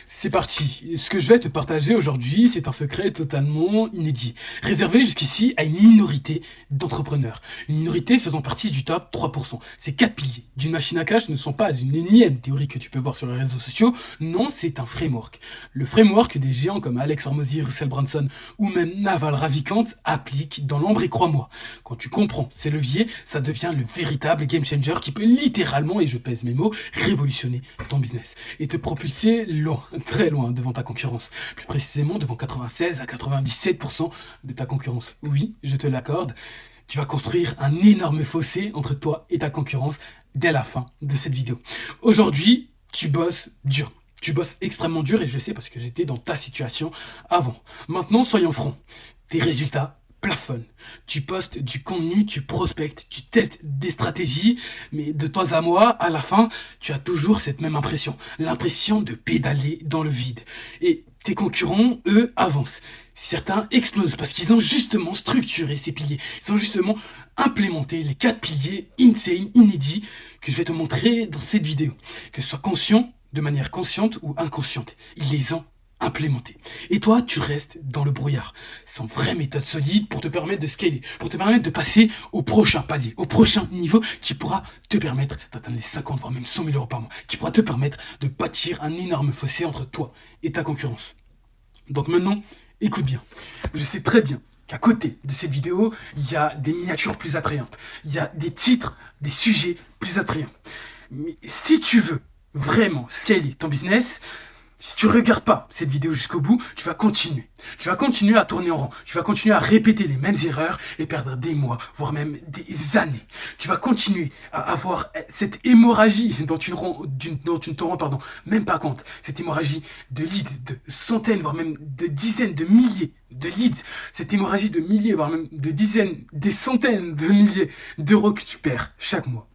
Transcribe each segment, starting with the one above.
C'est parti. Ce que je vais te partager aujourd'hui, c'est un secret totalement inédit, réservé jusqu'ici à une minorité d'entrepreneurs. Une minorité faisant partie du top 3%. Ces 4 piliers d'une machine à cash ne sont pas une énième théorie que tu peux voir sur les réseaux sociaux. Non, c'est un framework. Le framework des géants comme Alex Hormozy, Russell Brunson ou même Naval Ravikant appliquent dans l'ombre et crois-moi. Quand tu comprends ces leviers, ça devient le véritable game changer qui peut littéralement, et je pèse mes mots, révolutionner ton business et te propulser loin, très loin devant ta concurrence. Plus précisément devant 96 à 97% de ta concurrence. Oui, je te l'accorde, tu vas construire un énorme fossé entre toi et ta concurrence dès la fin de cette vidéo. Aujourd'hui, tu bosses dur. Tu bosses extrêmement dur et je sais parce que j'étais dans ta situation avant. Maintenant, soyons francs. Tes résultats plafonnent. Tu postes du contenu, tu prospectes, tu testes des stratégies, mais de toi à moi, à la fin, tu as toujours cette même impression. L'impression de pédaler dans le vide. Et tes concurrents, eux, avancent. Certains explosent parce qu'ils ont justement structuré ces piliers. Ils ont justement implémenté les 4 piliers insane, inédits, que je vais te montrer dans cette vidéo. Que ce soit conscient, de manière consciente ou inconsciente. Ils les ont implémentés. Et toi, tu restes dans le brouillard, sans vraie méthode solide pour te permettre de scaler, pour te permettre de passer au prochain palier, au prochain niveau qui pourra te permettre d'atteindre les 50, voire même 100 000 euros par mois, qui pourra te permettre de bâtir un énorme fossé entre toi et ta concurrence. Donc maintenant, écoute bien. Je sais très bien qu'à côté de cette vidéo, il y a des miniatures plus attrayantes, il y a des titres, des sujets plus attrayants. Mais si tu veux vraiment scaler ton business, si tu regardes pas cette vidéo jusqu'au bout, tu vas continuer. Tu vas continuer à tourner en rond. Tu vas continuer à répéter les mêmes erreurs et perdre des mois, voire même des années. Tu vas continuer à avoir cette hémorragie dont tu ne te rends même pas compte. Cette hémorragie de leads, de centaines, voire même de dizaines, de milliers de leads. Cette hémorragie de milliers, voire même de dizaines, des centaines de milliers d'euros que tu perds chaque mois.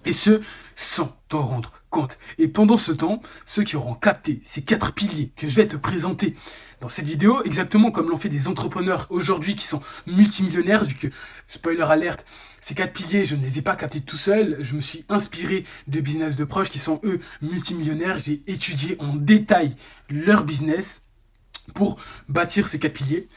Et ce, sans t'en rendre compte. Et pendant ce temps, ceux qui auront capté ces 4 piliers que je vais te présenter dans cette vidéo, exactement comme l'ont fait des entrepreneurs aujourd'hui qui sont multimillionnaires, vu que, spoiler alert, ces 4 piliers, je ne les ai pas captés tout seul, je me suis inspiré de business de proches qui sont eux multimillionnaires, j'ai étudié en détail leur business pour bâtir ces 4 piliers.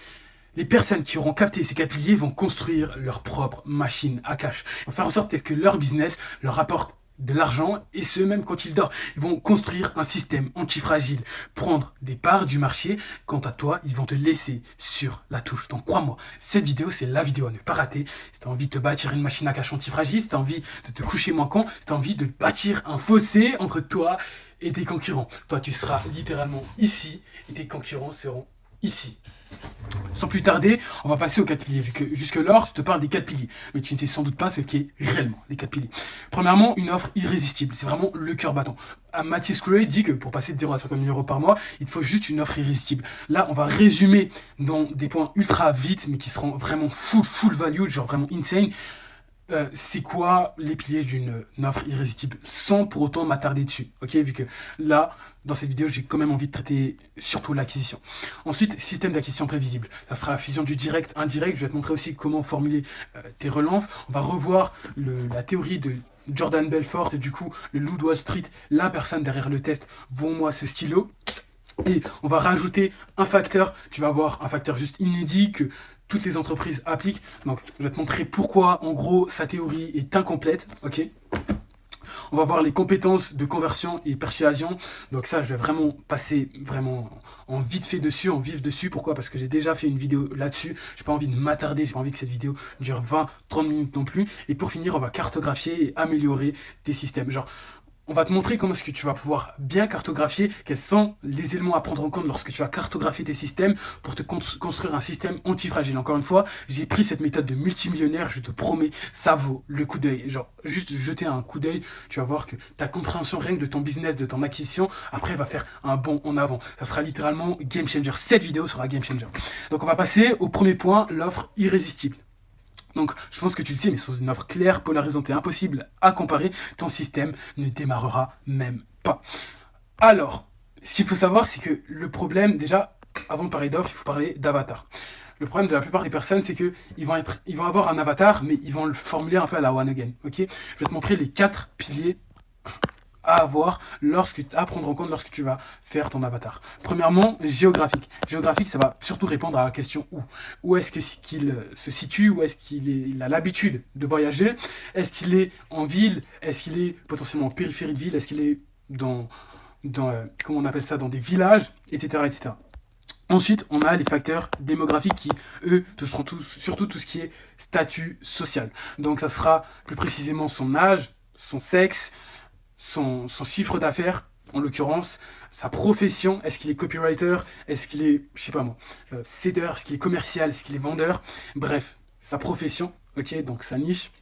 Les personnes qui auront capté ces 4 piliers vont construire leur propre machine à cash. Ils vont faire en sorte que leur business leur rapporte de l'argent, et ce même quand ils dorment. Ils vont construire un système antifragile, prendre des parts du marché. Quant à toi, ils vont te laisser sur la touche. Donc crois-moi, cette vidéo, c'est la vidéo à ne pas rater. Si tu as envie de te bâtir une machine à cash antifragile, si tu as envie de te coucher manquant, si tu as envie de bâtir un fossé entre toi et tes concurrents. Toi, tu seras littéralement ici, et tes concurrents seront ici. Sans plus tarder, on va passer aux 4 piliers, vu que jusque-là, je te parle des 4 piliers, mais tu ne sais sans doute pas ce qu'est réellement les 4 piliers. Premièrement, une offre irrésistible, c'est vraiment le cœur battant. Mathis Chloé dit que pour passer de 0 à 50 000 euros par mois, il te faut juste une offre irrésistible. Là, on va résumer dans des points ultra vite, mais qui seront vraiment full value, genre vraiment insane. C'est quoi les piliers d'une offre irrésistible sans pour autant m'attarder dessus, ok, vu que là, dans cette vidéo, j'ai quand même envie de traiter surtout l'acquisition. Ensuite, système d'acquisition prévisible. Ça sera la fusion du direct, indirect. Je vais te montrer aussi comment formuler tes relances. On va revoir la théorie de Jordan Belfort et du coup, le loup de Wall Street, la personne derrière le test, vends-moi ce stylo. Et on va rajouter un facteur, tu vas voir un facteur juste inédit que toutes les entreprises appliquent. Donc, je vais te montrer pourquoi, en gros, sa théorie est incomplète, ok ? On va voir les compétences de conversion et persuasion. Donc ça, je vais vraiment passer vraiment en vite fait dessus, en vif dessus. Pourquoi ? Parce que j'ai déjà fait une vidéo là-dessus. J'ai pas envie de m'attarder, j'ai pas envie que cette vidéo dure 20-30 minutes non plus. Et pour finir, on va cartographier et améliorer tes systèmes. Genre, on va te montrer comment est-ce que tu vas pouvoir bien cartographier, quels sont les éléments à prendre en compte lorsque tu vas cartographier tes systèmes pour te construire un système antifragile. Encore une fois, j'ai pris cette méthode de multimillionnaire, je te promets, ça vaut le coup d'œil. Genre, juste jeter un coup d'œil, tu vas voir que ta compréhension rien que de ton business, de ton acquisition, après va faire un bond en avant. Ça sera littéralement game changer. Cette vidéo sera game changer. Donc on va passer au premier point, l'offre irrésistible. Donc, je pense que tu le sais, mais sur une offre claire, polarisante et impossible à comparer, ton système ne démarrera même pas. Alors, ce qu'il faut savoir, c'est que le problème, déjà, avant de parler d'offre, il faut parler d'avatar. Le problème de la plupart des personnes, c'est que ils vont avoir un avatar, mais ils vont le formuler un peu à la one again. Ok ? Je vais te montrer les 4 piliers à avoir à prendre en compte lorsque tu vas faire ton avatar. Premièrement, géographique. Géographique, ça va surtout répondre à la question où. Où est-ce qu'il se situe, où est-ce il a l'habitude de voyager, est-ce qu'il est en ville, est-ce qu'il est potentiellement en périphérie de ville, est-ce qu'il est comment on appelle ça, dans des villages, etc., etc. Ensuite, on a les facteurs démographiques qui, eux, toucheront surtout tout ce qui est statut social. Donc, ça sera plus précisément son âge, son sexe, son chiffre d'affaires, en l'occurrence, sa profession, est-ce qu'il est copywriter, est-ce qu'il est, je sais pas moi, seeder, est-ce qu'il est commercial, est-ce qu'il est vendeur, bref, sa profession, ok, donc sa niche.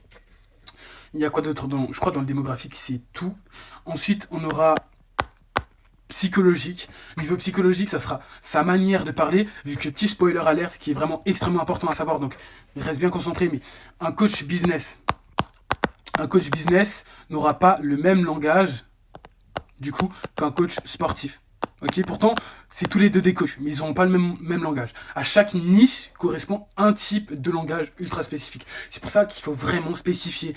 Il y a quoi d'autre je crois dans le démographique, c'est tout. Ensuite, on aura psychologique. Niveau psychologique, ça sera sa manière de parler, vu que petit spoiler alert, qui est vraiment extrêmement important à savoir, donc reste bien concentré, mais un coach business, un coach business n'aura pas le même langage, du coup, qu'un coach sportif. Ok, pourtant, c'est tous les deux des coachs, mais ils n'auront pas le même langage. À chaque niche correspond un type de langage ultra spécifique. C'est pour ça qu'il faut vraiment spécifier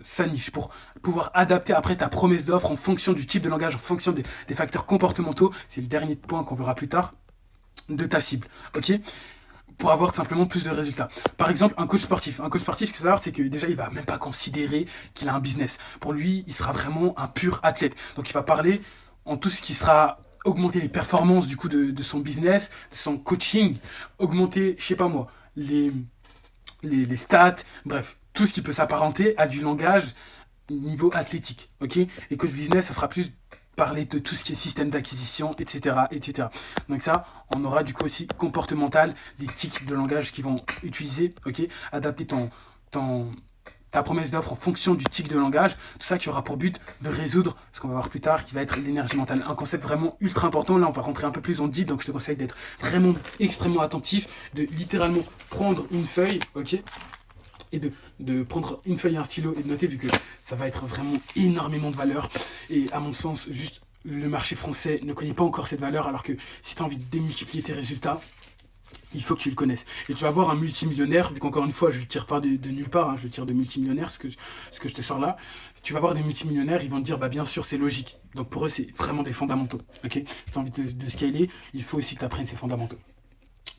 sa niche pour pouvoir adapter après ta promesse d'offre en fonction du type de langage, en fonction des facteurs comportementaux. C'est le dernier point qu'on verra plus tard de ta cible. Ok, pour avoir simplement plus de résultats. Par exemple, un coach sportif. Un coach sportif, ce qu'il faut savoir, c'est que déjà, il va même pas considérer qu'il a un business. Pour lui, il sera vraiment un pur athlète. Donc, il va parler en tout ce qui sera augmenter les performances du coup de son business, de son coaching, augmenter, je sais pas moi, les stats, bref, tout ce qui peut s'apparenter à du langage niveau athlétique. Ok, et coach business, ça sera plus parler de tout ce qui est système d'acquisition, etc., etc. Donc ça, on aura du coup aussi comportemental, des tics de langage qu'ils vont utiliser, ok, adapter ta promesse d'offre en fonction du tic de langage, tout ça qui aura pour but de résoudre ce qu'on va voir plus tard, qui va être l'énergie mentale. Un concept vraiment ultra important, là on va rentrer un peu plus en deep, donc je te conseille d'être vraiment extrêmement attentif, de littéralement prendre une feuille, ok, et de prendre une feuille et un stylo et de noter, vu que ça va être vraiment énormément de valeur. Et à mon sens, juste le marché français ne connaît pas encore cette valeur, alors que si tu as envie de démultiplier tes résultats, il faut que tu le connaisses. Et tu vas voir un multimillionnaire, vu qu'encore une fois, je ne tire pas de nulle part, hein, je tire de multimillionnaires, ce que je te sors là. Tu vas voir des multimillionnaires, ils vont te dire, bah bien sûr, c'est logique. Donc pour eux, c'est vraiment des fondamentaux. Ok, si tu as envie de scaler, il faut aussi que tu apprennes ces fondamentaux.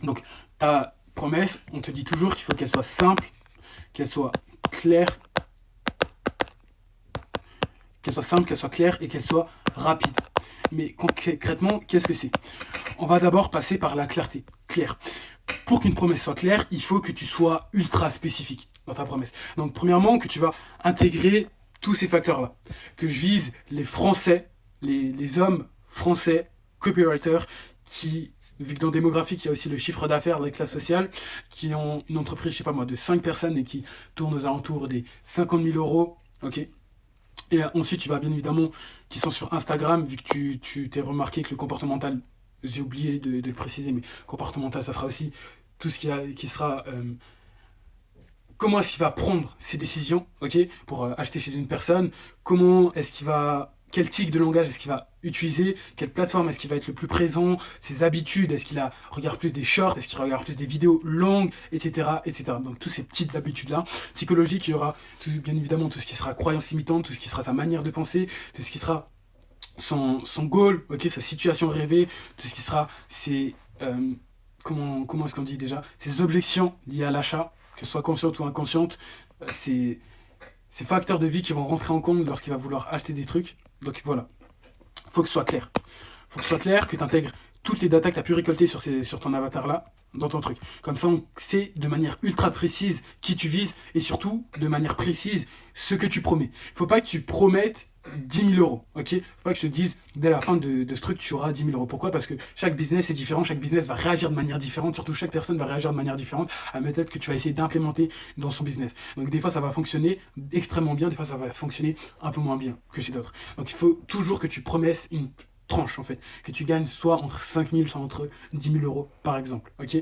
Donc ta promesse, on te dit toujours qu'il faut qu'elle soit simple, qu'elle soit claire, qu'elle soit claire et qu'elle soit rapide. Mais concrètement, qu'est-ce que c'est? On va d'abord passer par la clarté. Claire. Pour qu'une promesse soit claire, il faut que tu sois ultra spécifique dans ta promesse. Donc, premièrement, que tu vas intégrer tous ces facteurs-là. Que je vise les Français, les hommes français, copywriters, qui, vu que dans démographique, il y a aussi le chiffre d'affaires, la classe sociale, qui ont une entreprise, je sais pas moi, de 5 personnes et qui tournent aux alentours des 50 000 euros. Ok. Et ensuite, tu vas bien évidemment, qui sont sur Instagram, vu que tu t'es remarqué que le comportemental, j'ai oublié de le préciser, mais comportemental, ça sera aussi tout ce qui sera comment est-ce qu'il va prendre ses décisions, ok, pour acheter chez une personne, comment est-ce qu'il va, quel tic de langage est-ce qu'il va utiliser, quelle plateforme est-ce qu'il va être le plus présent, ses habitudes, est-ce qu'il regarde plus des shorts, est-ce qu'il regarde plus des vidéos longues, etc., etc. Donc toutes ces petites habitudes-là, psychologiques, il y aura bien évidemment tout ce qui sera croyance limitante, tout ce qui sera sa manière de penser, tout ce qui sera son goal, ok, sa situation rêvée, tout ce qui sera ses comment est-ce qu'on dit déjà, ses objections liées à l'achat, que ce soit consciente ou inconsciente, ces facteurs de vie qui vont rentrer en compte lorsqu'il va vouloir acheter des trucs. Donc voilà, faut que ce soit clair. Faut que ce soit clair, que tu intègres toutes les datas que tu as pu récolter sur ton avatar là, dans ton truc. Comme ça, on sait de manière ultra précise qui tu vises et surtout de manière précise ce que tu promets. Faut pas que tu promettes 10 000 euros, ok? Faut pas que je te dise dès la fin de ce truc tu auras 10 000 euros. Pourquoi? Parce que chaque business est différent, chaque business va réagir de manière différente, surtout chaque personne va réagir de manière différente à la méthode que tu vas essayer d'implémenter dans son business. Donc des fois ça va fonctionner extrêmement bien, des fois ça va fonctionner un peu moins bien que chez d'autres. Donc il faut toujours que tu promesses une tranche en fait, que tu gagnes soit entre 5 000, soit entre 10 000 euros par exemple, ok?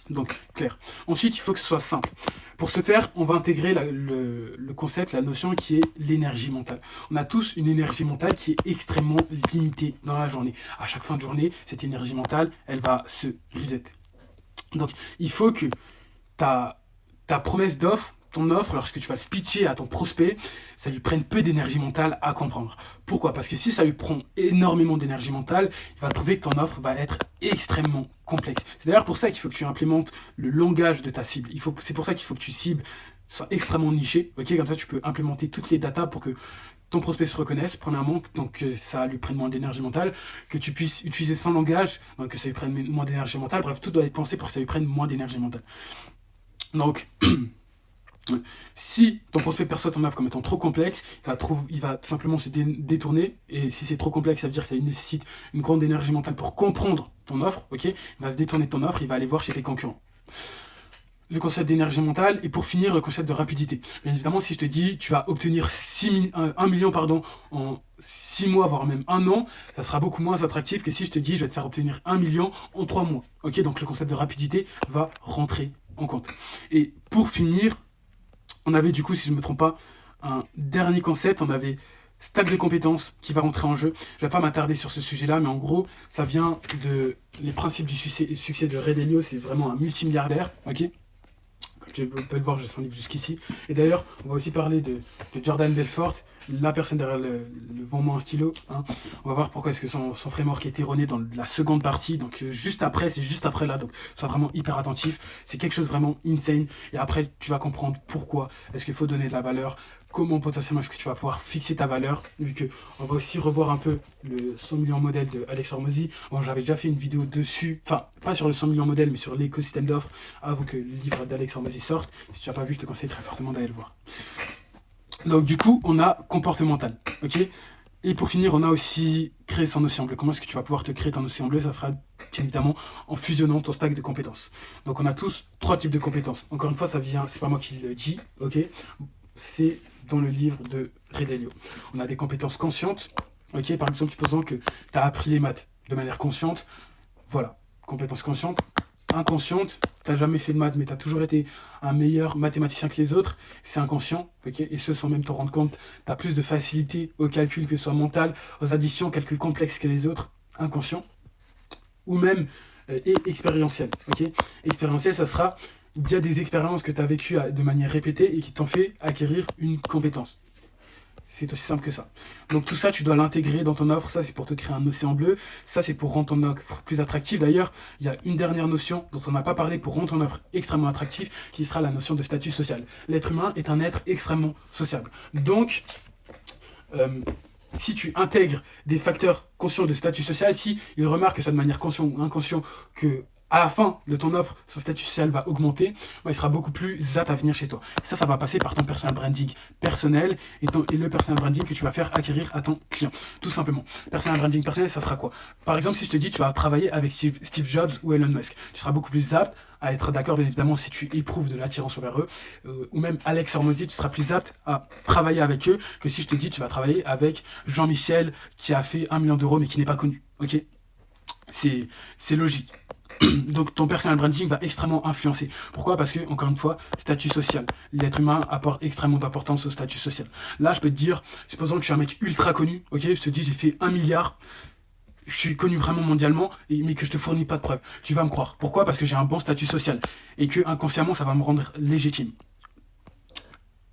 Donc, clair. Ensuite, il faut que ce soit simple. Pour ce faire, on va intégrer le concept, la notion qui est l'énergie mentale. On a tous une énergie mentale qui est extrêmement limitée dans la journée. À chaque fin de journée, cette énergie mentale, elle va se reset. Donc, il faut que ta promesse d'offre ton offre, lorsque tu vas le pitcher à ton prospect, ça lui prenne peu d'énergie mentale à comprendre. Pourquoi? Parce que si ça lui prend énormément d'énergie mentale, il va trouver que ton offre va être extrêmement complexe. C'est d'ailleurs pour ça qu'il faut que tu implémentes le langage de ta cible. C'est pour ça qu'il faut que tu cibles soit extrêmement niché, ok, comme ça tu peux implémenter toutes les datas pour que ton prospect se reconnaisse, premièrement, donc que ça lui prenne moins d'énergie mentale, que tu puisses utiliser son langage, donc que ça lui prenne moins d'énergie mentale, bref, tout doit être pensé pour que ça lui prenne moins d'énergie mentale. Donc, si ton prospect perçoit ton offre comme étant trop complexe, il va tout simplement se détourner, et si c'est trop complexe, ça veut dire que ça nécessite une grande énergie mentale pour comprendre ton offre, ok, il va se détourner de ton offre, il va aller voir chez tes concurrents. Le concept d'énergie mentale, et pour finir, le concept de rapidité. Bien évidemment, si je te dis, tu vas obtenir 1 million en 6 mois, voire même 1 an, ça sera beaucoup moins attractif que si je te dis, je vais te faire obtenir 1 million en 3 mois. Ok, donc le concept de rapidité va rentrer en compte. Et pour finir, on avait du coup, si je ne me trompe pas, un dernier concept, on avait stack de compétences qui va rentrer en jeu. Je ne vais pas m'attarder sur ce sujet-là, mais en gros, ça vient de les principes du succès de Ray Dalio. C'est vraiment un multimilliardaire, ok. Comme tu peux le voir, j'ai son livre jusqu'ici. Et d'ailleurs, on va aussi parler de Jordan Belfort, la personne derrière le Vends-moi un stylo. Hein. On va voir pourquoi est-ce que son framework est erroné dans la seconde partie. Donc c'est juste après là. Donc sois vraiment hyper attentif. C'est quelque chose vraiment insane. Et après, tu vas comprendre pourquoi est-ce qu'il faut donner de la valeur. Comment potentiellement est-ce que tu vas pouvoir fixer ta valeur, vu que on va aussi revoir un peu le 100 millions modèle de Alex Hormozy. Bon, j'avais déjà fait une vidéo dessus, enfin pas sur le 100 millions modèle, mais sur l'écosystème d'offres, avant que le livre d'Alex Hormozy sorte. Si tu n'as pas vu, je te conseille très fortement d'aller le voir. Donc du coup, on a comportemental, ok. Et pour finir, on a aussi créer son océan bleu. Comment est-ce que tu vas pouvoir te créer ton océan bleu? Ça sera bien évidemment en fusionnant ton stack de compétences. Donc on a tous 3 types de compétences. Encore une fois, ça vient, c'est pas moi qui le dis, ok. C'est dans le livre de Ray Dalio. On a des compétences conscientes, ok, par exemple, supposons que tu as appris les maths de manière consciente, voilà, compétences conscientes. Inconsciente, tu n'as jamais fait de maths, mais tu as toujours été un meilleur mathématicien que les autres, c'est inconscient, ok, et ce sans même te rendre compte, tu as plus de facilité au calcul, que ce soit mental, aux additions, calculs complexes que les autres, inconscient, ou même et expérientiel, ok. Expérientiel, ça sera via des expériences que tu as vécues de manière répétée et qui t'ont fait acquérir une compétence. C'est aussi simple que ça. Donc tout ça, tu dois l'intégrer dans ton offre. Ça, c'est pour te créer un océan bleu. Ça, c'est pour rendre ton offre plus attractive. D'ailleurs, il y a une dernière notion dont on n'a pas parlé pour rendre ton offre extrêmement attractive, qui sera la notion de statut social. L'être humain est un être extrêmement sociable. Donc, si tu intègres des facteurs conscients de statut social, si il remarque que ça de manière consciente ou inconsciente, que à la fin de ton offre, son statut social va augmenter, il sera beaucoup plus apte à venir chez toi. Ça va passer par ton personal branding personnel et le personal branding que tu vas faire acquérir à ton client. Tout simplement. Personal branding personnel, ça sera quoi? Par exemple, si je te dis tu vas travailler avec Steve Jobs ou Elon Musk, tu seras beaucoup plus apte à être d'accord, bien évidemment, si tu éprouves de l'attirance envers eux, ou même Alex Hormozy, tu seras plus apte à travailler avec eux que si je te dis tu vas travailler avec Jean-Michel qui a fait 1 million d'euros mais qui n'est pas connu. Ok? C'est logique. Donc ton personal branding va extrêmement influencer. Pourquoi? Parce que, encore une fois, statut social. L'être humain apporte extrêmement d'importance au statut social. Là, je peux te dire, supposons que je suis un mec ultra connu, ok, je te dis j'ai fait 1 milliard, je suis connu vraiment mondialement, mais que je te fournis pas de preuves. Tu vas me croire. Pourquoi? Parce que j'ai un bon statut social. Et que inconsciemment, ça va me rendre légitime.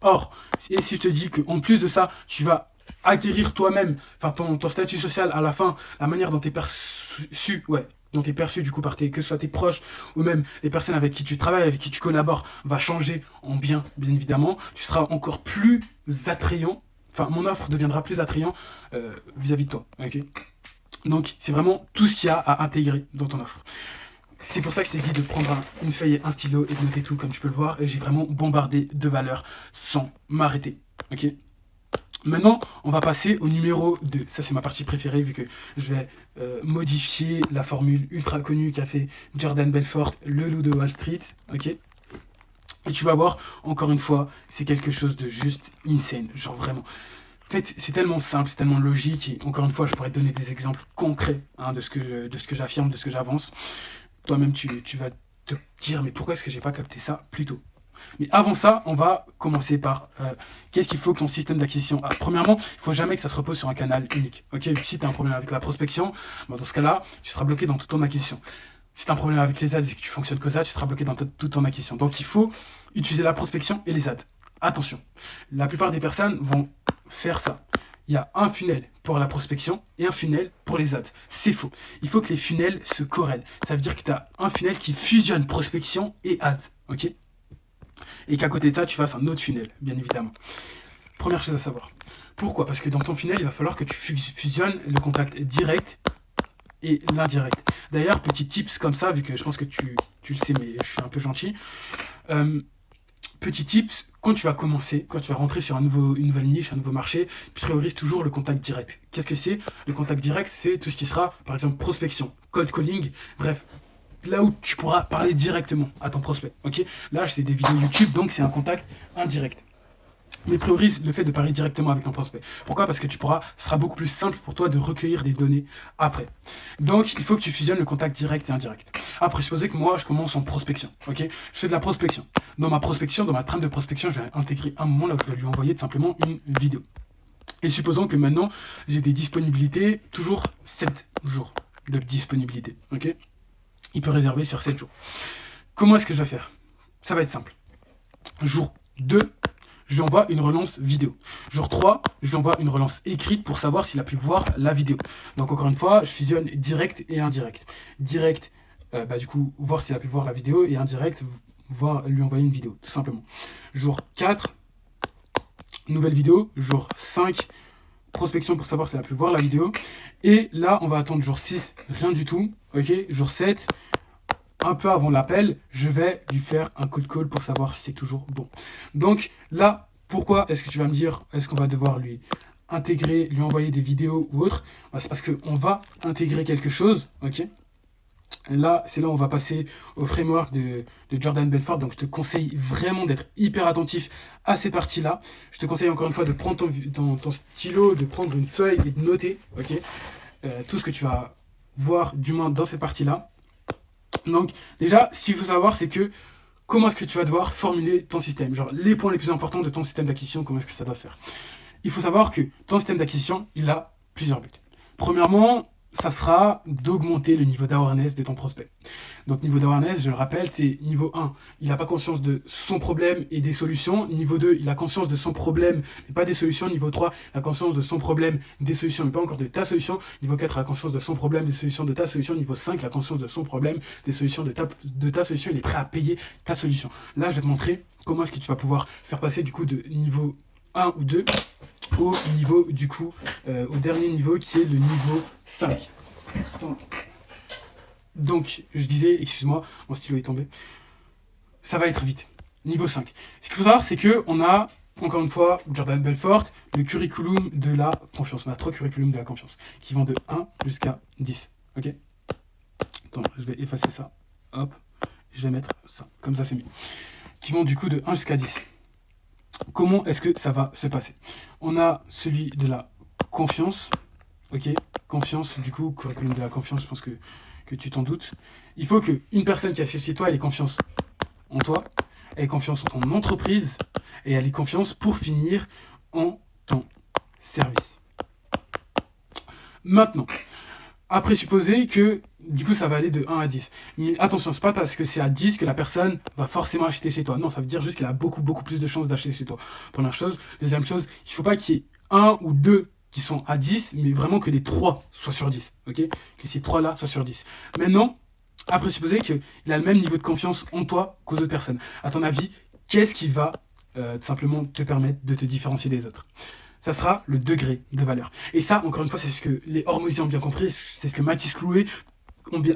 Or, et si je te dis qu'en plus de ça, tu vas acquérir toi-même, enfin ton statut social à la fin, la manière dont tu es perçu, dont tu es perçu du coup par que ce soit tes proches ou même les personnes avec qui tu travailles, avec qui tu collabores, va changer en bien évidemment, tu seras encore plus attrayant, enfin mon offre deviendra plus attrayant vis-à-vis de toi, ok. Donc c'est vraiment tout ce qu'il y a à intégrer dans ton offre. C'est pour ça que je t'ai dit de prendre une feuille et un stylo et de noter tout comme tu peux le voir, et j'ai vraiment bombardé de valeurs sans m'arrêter, ok. Maintenant, on va passer au numéro 2. Ça, c'est ma partie préférée vu que je vais modifier la formule ultra connue qu'a fait Jordan Belfort, le loup de Wall Street. Ok. Et tu vas voir, encore une fois, c'est quelque chose de juste insane. Genre vraiment. En fait, c'est tellement simple, c'est tellement logique. Et encore une fois, je pourrais te donner des exemples concrets de ce que j'affirme, de ce que j'avance. Toi-même, tu vas te dire, mais pourquoi est-ce que j'ai pas capté ça plus tôt? Mais avant ça, on va commencer par qu'est-ce qu'il faut que ton système d'acquisition a. Premièrement, il ne faut jamais que ça se repose sur un canal unique. Ok, si tu as un problème avec la prospection, dans ce cas-là, tu seras bloqué dans toute ton acquisition. Si tu as un problème avec les ads et que tu fonctionnes que ça, tu seras bloqué dans toute ton acquisition. Donc il faut utiliser la prospection et les ads. Attention, la plupart des personnes vont faire ça. Il y a un funnel pour la prospection et un funnel pour les ads. C'est faux. Il faut que les funnels se corrèlent. Ça veut dire que tu as un funnel qui fusionne prospection et ads. Ok ? Et qu'à côté de ça, tu fasses un autre funnel, bien évidemment. Première chose à savoir. Pourquoi ? Parce que dans ton funnel, il va falloir que tu fusionnes le contact direct et l'indirect. D'ailleurs, petit tips comme ça, vu que je pense que tu le sais, mais je suis un peu gentil. Petit tips, quand tu vas commencer, quand tu vas rentrer sur une nouvelle niche, un nouveau marché, priorise toujours le contact direct. Qu'est-ce que c'est ? Le contact direct, c'est tout ce qui sera, par exemple, prospection, cold calling, bref, là où tu pourras parler directement à ton prospect. Ok ? Là, c'est des vidéos YouTube, donc c'est un contact indirect. Mais priorise le fait de parler directement avec ton prospect. Pourquoi ? Parce que ce sera beaucoup plus simple pour toi de recueillir des données après. Donc, il faut que tu fusionnes le contact direct et indirect. Après, supposez que moi, je commence en prospection. Ok ? Je fais de la prospection. Dans ma trame de prospection, je vais intégrer un moment là où je vais lui envoyer tout simplement une vidéo. Et supposons que maintenant, j'ai des disponibilités, toujours 7 jours de disponibilité. Ok ? Il peut réserver sur 7 jours. Comment est-ce que je vais faire ? Ça va être simple. Jour 2, je lui envoie une relance vidéo. Jour 3, je lui envoie une relance écrite pour savoir s'il a pu voir la vidéo. Donc encore une fois, je fusionne direct et indirect. Direct, du coup, voir s'il a pu voir la vidéo, et indirect, lui envoyer une vidéo, tout simplement. Jour 4, nouvelle vidéo. Jour 5, prospection pour savoir s'il a pu voir la vidéo. Et là, on va attendre jour 6, rien du tout. Ok, jour 7, un peu avant l'appel, je vais lui faire un cold call pour savoir si c'est toujours bon. Donc là, pourquoi est-ce que tu vas me dire, est-ce qu'on va devoir lui intégrer, lui envoyer des vidéos ou autre ? C'est parce qu'on va intégrer quelque chose, ok ? Là, c'est là où on va passer au framework de Jordan Belfort. Donc je te conseille vraiment d'être hyper attentif à ces parties-là. Je te conseille encore une fois de prendre ton stylo, de prendre une feuille et de noter, ok ? Tout ce que tu vas voir du moins dans cette partie-là. Donc déjà, ce qu'il faut savoir, c'est que comment est-ce que tu vas devoir formuler ton système. Genre les points les plus importants de ton système d'acquisition, comment est-ce que ça doit se faire. Il faut savoir que ton système d'acquisition, il a plusieurs buts. Premièrement, ça sera d'augmenter le niveau d'awareness de ton prospect. Donc niveau d'awareness, je le rappelle, c'est niveau 1, il n'a pas conscience de son problème et des solutions. Niveau 2, il a conscience de son problème, mais pas des solutions. Niveau 3, il a conscience de son problème, des solutions, mais pas encore de ta solution. Niveau 4, il a conscience de son problème, des solutions de ta solution. Niveau 5, il a conscience de son problème, des solutions de ta solution. Il est prêt à payer ta solution. Là, je vais te montrer comment est-ce que tu vas pouvoir faire passer du coup de niveau 1 ou 2 au niveau du coup, au dernier niveau qui est le niveau 5. Donc, je disais, excuse-moi, mon stylo est tombé. Ça va être vite. Niveau 5. Ce qu'il faut savoir, c'est qu'on a, encore une fois, Jordan Belfort, le curriculum de la confiance. On a 3 curriculums de la confiance qui vont de 1 jusqu'à 10. Ok ? Attends, je vais effacer ça. Hop. Je vais mettre ça. Comme ça, c'est mieux. Qui vont du coup de 1 jusqu'à 10. Comment est-ce que ça va se passer ? On a celui de la confiance. Ok ? Confiance, du coup, curriculum de la confiance, je pense que tu t'en doutes. Il faut qu'une personne qui achète chez toi, elle ait confiance en toi, elle ait confiance en ton entreprise, et elle ait confiance pour finir en ton service. Maintenant, à présupposer que du coup ça va aller de 1 à 10. Mais attention, c'est pas parce que c'est à 10 que la personne va forcément acheter chez toi. Non, ça veut dire juste qu'elle a beaucoup plus de chances d'acheter chez toi. Première chose. Deuxième chose, il faut pas qu'il y ait 1 ou 2 qui sont à 10, mais vraiment que les 3 soient sur 10. Ok ? Que ces 3-là soient sur 10. Maintenant, à présupposer qu'il a le même niveau de confiance en toi qu'aux autres personnes. À ton avis, qu'est-ce qui va tout simplement te permettre de te différencier des autres ? Ça sera le degré de valeur. Et ça, encore une fois, c'est ce que les Hormozy ont bien compris, c'est ce que Mathis Clouet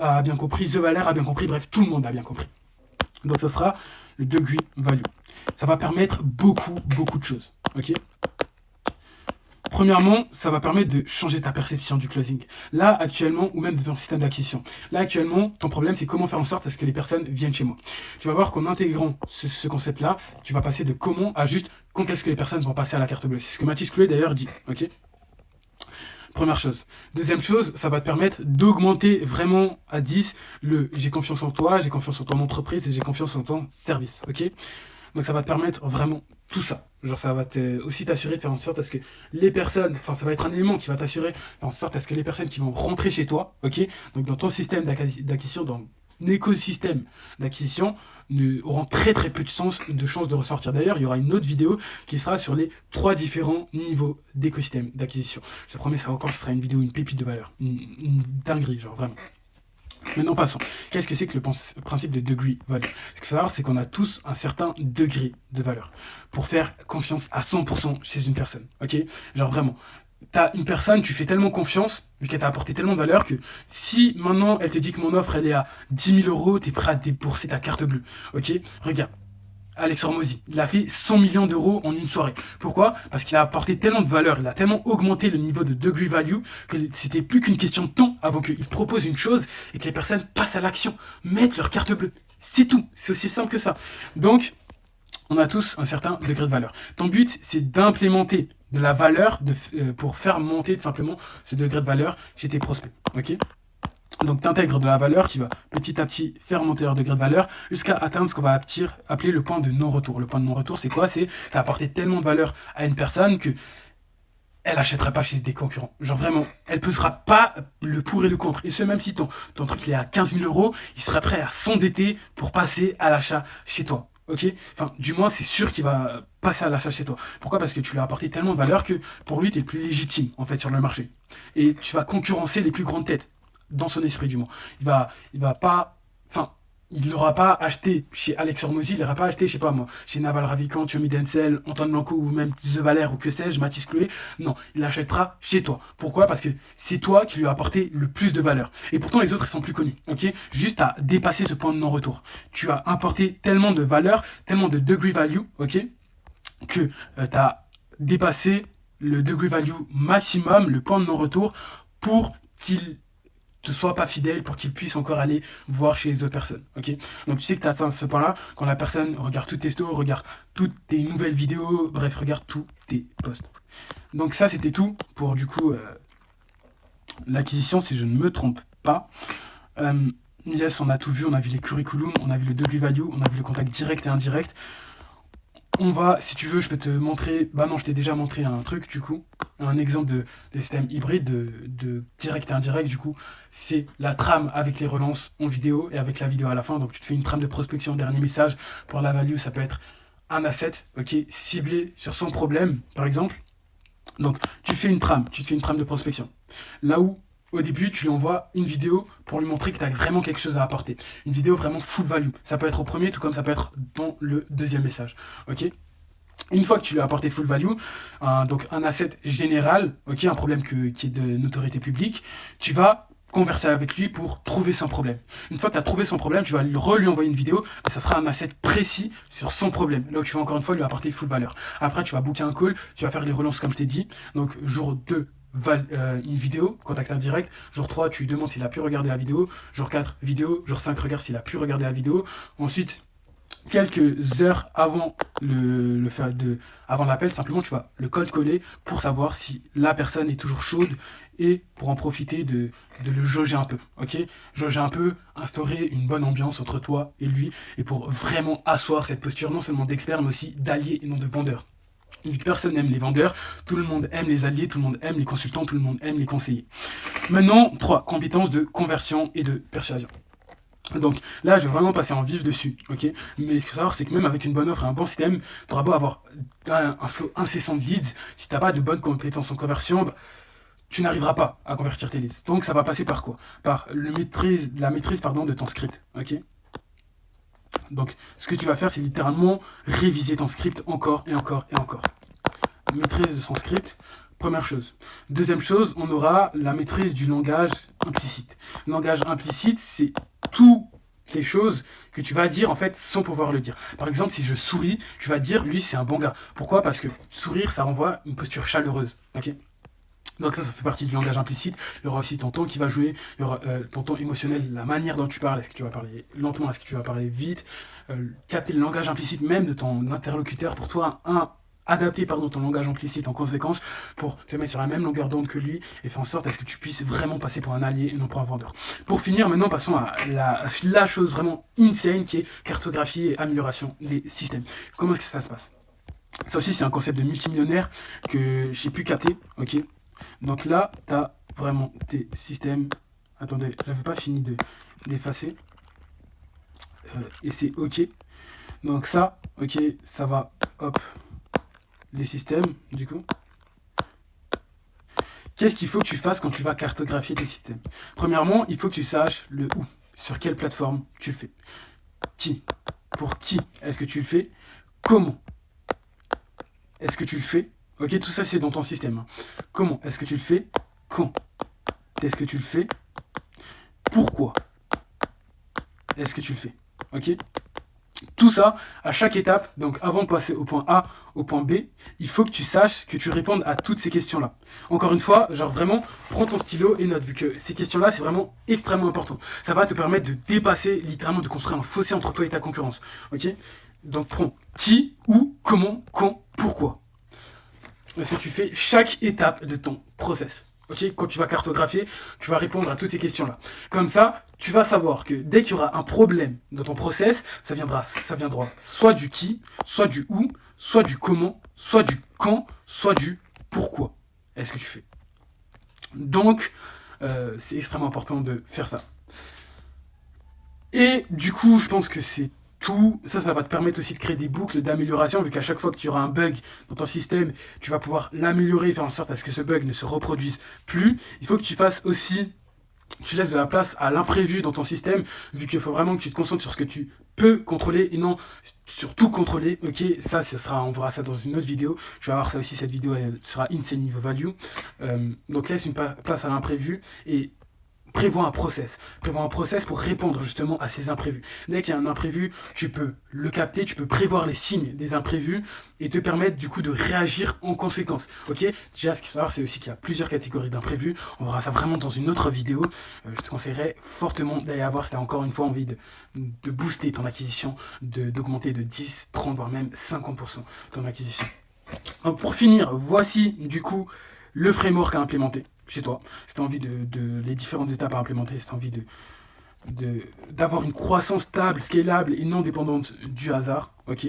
a bien compris, The Valeur a bien compris, bref, tout le monde a bien compris. Donc ça sera le degree value. Ça va permettre beaucoup de choses. Ok ? Premièrement, ça va permettre de changer ta perception du closing. Là, actuellement, ou même de ton système d'acquisition. Là, actuellement, ton problème, c'est comment faire en sorte à ce que les personnes viennent chez moi. Tu vas voir qu'en intégrant ce concept-là, tu vas passer de comment à juste quand est-ce que les personnes vont passer à la carte bleue. C'est ce que Mathis Clouet, d'ailleurs, dit. Ok ? Première chose. Deuxième chose, ça va te permettre d'augmenter vraiment à 10 le j'ai confiance en toi, j'ai confiance en ton entreprise et j'ai confiance en ton service. Ok ? Donc ça va te permettre vraiment tout ça. Genre ça va aussi t'assurer de faire en sorte à ce que les personnes, enfin ça va être un élément qui va t'assurer faire en sorte à ce que les personnes qui vont rentrer chez toi, ok, donc dans ton système d'acquisition, dans écosystème d'acquisition auront très très peu de chances de ressortir. D'ailleurs, il y aura une autre vidéo qui sera sur les 3 différents niveaux d'écosystème d'acquisition. Je te promets, ça encore, ce sera une vidéo, une pépite de valeur. Une dinguerie, genre vraiment. Maintenant, passons. Qu'est-ce que c'est que le principe de degree value? Ce qu'il faut savoir, c'est qu'on a tous un certain degré de valeur pour faire confiance à 100% chez une personne. Ok? Genre vraiment. T'as une personne, tu fais tellement confiance, vu qu'elle t'a apporté tellement de valeur, que si maintenant elle te dit que mon offre elle est à 10 000 euros, t'es prêt à débourser ta carte bleue. Ok? Regarde. Alex Hormozy, il a fait 100 millions d'euros en une soirée. Pourquoi? Parce qu'il a apporté tellement de valeur, il a tellement augmenté le niveau de degree value que c'était plus qu'une question de temps avant qu'il propose une chose et que les personnes passent à l'action, mettent leur carte bleue. C'est tout, c'est aussi simple que ça. Donc, on a tous un certain degré de valeur. Ton but, c'est d'implémenter de la valeur pour faire monter tout simplement ce degré de valeur chez tes prospects. Ok? Donc, tu intègres de la valeur qui va petit à petit faire monter leur degré de valeur jusqu'à atteindre ce qu'on va appeler le point de non-retour. Le point de non-retour, c'est quoi? C'est tu as apporté tellement de valeur à une personne que elle n'achètera pas chez des concurrents. Genre vraiment, elle pesera pas le pour et le contre. Et ce, même si ton truc il est à 15 000 euros, il sera prêt à s'endetter pour passer à l'achat chez toi. Ok? Enfin, du moins, c'est sûr qu'il va passer à l'achat chez toi. Pourquoi? Parce que tu lui as apporté tellement de valeur que pour lui, tu es le plus légitime en fait sur le marché. Et tu vas concurrencer les plus grandes têtes dans son esprit du moins. Il va pas, enfin, il n'aura pas acheté chez Alex Hormozy, il n'aura pas acheté, je sais pas moi, chez Naval Ravikant, Yomi Denzel, Antoine Blanco ou même The Valère ou que sais-je, Mathis Chloé. Non, il l'achètera chez toi. Pourquoi? Parce que c'est toi qui lui as apporté le plus de valeur. Et pourtant les autres ils sont plus connus. Ok? Juste à dépasser ce point de non-retour. Tu as apporté tellement de valeur, tellement de degree value, ok, que tu as dépassé le degree value maximum, le point de non-retour, pour qu'il te soit pas fidèle, pour qu'il puisse encore aller voir chez les autres personnes. Ok? Donc tu sais que tu as atteint ce point-là quand la personne regarde toutes tes stories, regarde toutes tes nouvelles vidéos, bref, regarde tous tes posts. Donc ça, c'était tout pour du coup l'acquisition, si je ne me trompe pas. Yes, on a tout vu, on a vu les curriculums, on a vu le degree value, on a vu le contact direct et indirect. On va, si tu veux, je peux te montrer. Bah non, je t'ai déjà montré un truc, du coup. Un exemple de système hybride, de direct et indirect, du coup. C'est la trame avec les relances en vidéo et avec la vidéo à la fin. Donc, tu te fais une trame de prospection, dernier message. Pour la value, ça peut être un asset, ok, ciblé sur son problème, par exemple. Donc, tu te fais une trame de prospection. Là où, au début, tu lui envoies une vidéo pour lui montrer que tu as vraiment quelque chose à apporter. Une vidéo vraiment full value. Ça peut être au premier, tout comme ça peut être dans le deuxième message. Ok? Une fois que tu lui as apporté full value, donc un asset général, ok, un problème qui est de notoriété publique, tu vas converser avec lui pour trouver son problème. Une fois que tu as trouvé son problème, tu vas lui envoyer une vidéo, et ça sera un asset précis sur son problème. Là où tu vas encore une fois lui apporter full valeur. Après, tu vas booker un call, tu vas faire les relances comme je t'ai dit. Donc, jour 2, une vidéo, contact indirect. Jour 3, tu lui demandes s'il a pu regarder la vidéo. Jour 4, vidéo. Jour 5, regarde s'il a pu regarder la vidéo. Ensuite, quelques heures avant avant l'appel, simplement tu vas le cold coller pour savoir si la personne est toujours chaude et pour en profiter de le jauger un peu, ok? Jauger un peu, instaurer une bonne ambiance entre toi et lui et pour vraiment asseoir cette posture non seulement d'expert mais aussi d'allié et non de vendeur. Vu que personne n'aime les vendeurs, tout le monde aime les alliés, tout le monde aime les consultants, tout le monde aime les conseillers. Maintenant, 3 compétences de conversion et de persuasion. Donc là, je vais vraiment passer en vif dessus, ok? Mais ce qu'il faut savoir, c'est que même avec une bonne offre et un bon système, tu auras beau avoir un flow incessant de leads, si tu n'as pas de bonnes compétences en conversion, bah, tu n'arriveras pas à convertir tes leads. Donc ça va passer par quoi? Par la maîtrise de ton script, ok? Donc ce que tu vas faire, c'est littéralement réviser ton script encore et encore et encore. Maîtrise de son script, première chose. Deuxième chose, on aura la maîtrise du langage implicite. Le langage implicite, c'est toutes les choses que tu vas dire en fait sans pouvoir le dire. Par exemple, si je souris, tu vas dire lui c'est un bon gars. Pourquoi? Parce que sourire ça renvoie une posture chaleureuse. Ok? Donc ça fait partie du langage implicite. Il y aura aussi ton ton qui va jouer, il y aura ton ton émotionnel, la manière dont tu parles, est-ce que tu vas parler lentement, est-ce que tu vas parler vite, capter le langage implicite même de ton interlocuteur pour toi, adapter ton langage implicite en conséquence pour te mettre sur la même longueur d'onde que lui et faire en sorte à ce que tu puisses vraiment passer pour un allié et non pour un vendeur. Pour finir, maintenant passons à la chose vraiment insane qui est cartographie et amélioration des systèmes. Comment est-ce que ça se passe? Ça aussi c'est un concept de multimillionnaire que j'ai pu capter, ok? Donc là, tu as vraiment tes systèmes. Attendez, j'avais pas fini d'effacer. et c'est OK. Donc ça, OK, ça va, hop, les systèmes, du coup. Qu'est-ce qu'il faut que tu fasses quand tu vas cartographier tes systèmes? Premièrement, il faut que tu saches le où, sur quelle plateforme tu le fais. Qui? Pour qui est-ce que tu le fais? Comment est-ce que tu le fais? Ok, tout ça c'est dans ton système. Hein. Comment est-ce que tu le fais? Quand est-ce que tu le fais? Pourquoi est-ce que tu le fais? Ok. Tout ça, à chaque étape, donc avant de passer au point A, au point B, il faut que tu saches, que tu répondes à toutes ces questions-là. Encore une fois, genre vraiment, prends ton stylo et note, vu que ces questions-là, c'est vraiment extrêmement important. Ça va te permettre de dépasser, littéralement, de construire un fossé entre toi et ta concurrence. Ok. Donc prends qui, où, comment, quand, pourquoi. Est-ce que tu fais chaque étape de ton process. Ok, quand tu vas cartographier, tu vas répondre à toutes ces questions-là. Comme ça, tu vas savoir que dès qu'il y aura un problème dans ton process, ça viendra soit du qui, soit du où, soit du comment, soit du quand, soit du pourquoi est-ce que tu fais. Donc, c'est extrêmement important de faire ça. Et du coup, je pense que c'est tout. Ça va te permettre aussi de créer des boucles d'amélioration, vu qu'à chaque fois que tu auras un bug dans ton système, tu vas pouvoir l'améliorer, faire en sorte à ce que ce bug ne se reproduise plus. Il faut que tu fasses aussi, tu laisses de la place à l'imprévu dans ton système, vu qu'il faut vraiment que tu te concentres sur ce que tu peux contrôler et non sur tout contrôler. Ok, ça sera, on verra ça dans une autre vidéo. Je vais avoir ça aussi, cette vidéo, elle sera insane niveau value. Donc laisse une place à l'imprévu et prévois un process. Prévois un process pour répondre justement à ces imprévus. Dès qu'il y a un imprévu, tu peux le capter, tu peux prévoir les signes des imprévus et te permettre du coup de réagir en conséquence. Ok. Déjà, ce qu'il faut savoir, c'est aussi qu'il y a plusieurs catégories d'imprévus. On verra ça vraiment dans une autre vidéo. Je te conseillerais fortement d'aller voir si tu as encore une fois envie de booster ton acquisition, d'augmenter de 10, 30, voire même 50% ton acquisition. Donc pour finir, voici du coup le framework à implémenter chez toi. Si tu as envie de les différentes étapes à implémenter, si tu as envie d'avoir une croissance stable, scalable et non dépendante du hasard. Ok.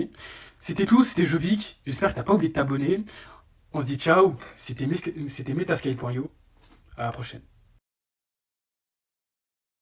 C'était tout, c'était Jovic. J'espère que tu n'as pas oublié de t'abonner. On se dit ciao. C'était metascale.io. À la prochaine.